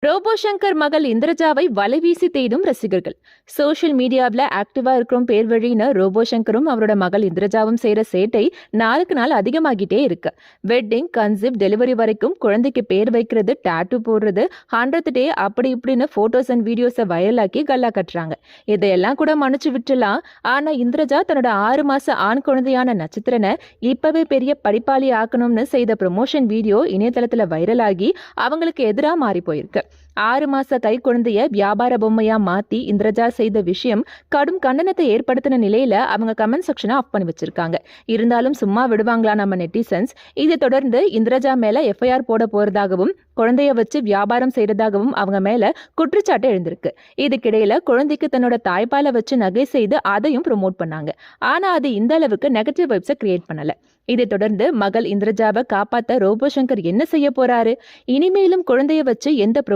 Robot Shankar மகள் இந்திரஜாவை வலைவீசி தேடும் ரசிகர்கள். சோஷியல் மீடியாவில் ஆக்டிவா இருக்கிறோம் பேர் வழின்னு ரோபோ சங்கரும் அவரோட மகள் இந்திரஜாவும் செய்யற சேட்டை நாளுக்கு நாள் அதிகமாகிட்டே இருக்கு. வெட்டிங், கன்சீவ், டெலிவரி வரைக்கும் குழந்தைக்கு பேர் வைக்கிறது, டாட்டூ போடுறது, 100th டே அப்படி இப்படின்னு போட்டோஸ் அண்ட் வீடியோஸை வைரலாக்கி கல்லா கட்டுறாங்க. இதையெல்லாம் கூட மன்னிச்சு விட்டுலாம். ஆனா இந்திரஜா தன்னோட 6 மாச ஆண் குழந்தையான நட்சத்திரனை இப்பவே பெரிய படிப்பாளி ஆக்கணும்னு செய்த ப்ரமோஷன் வீடியோ இணையதளத்துல வைரலாகி அவங்களுக்கு எதிராக மாறி போயிருக்கு. 6 மாச கை குழந்தைய வியாபார பொம்மையா மாத்தி இந்திரஜா செய்த விஷயம் கடும் கண்டனத்தை ஏற்படுத்தின நிலையில அவங்க கமெண்ட் செக்ஷனை ஆஃப் பண்ணி வச்சிருக்காங்க. இருந்தாலும் சும்மா விடுவாங்களா நம்ம நெட்டிசன்ஸ்? இதை தொடர்ந்து இந்திரஜா மேல எஃப்ஐஆர் போட போறதாகவும் குழந்தைய வச்சு வியாபாரம் செய்யறதாகவும் அவங்க மேல குற்றச்சாட்டு எழுந்திருக்கு. இதுக்கிடையில குழந்தைக்கு தன்னோட தாய்ப்பாலை வச்சு நகை செய்து அதையும் ப்ரொமோட் பண்ணாங்க. ஆனா அது இந்த அளவுக்கு நெகட்டிவ் வைப்ஸை கிரியேட் பண்ணல. இதை தொடர்ந்து மகள் இந்திரஜாவை காப்பாத்த ரோபோ சங்கர் என்ன செய்ய போறாரு? இனிமேலும் குழந்தைய வச்சு எந்த ப்ரொமோஷன்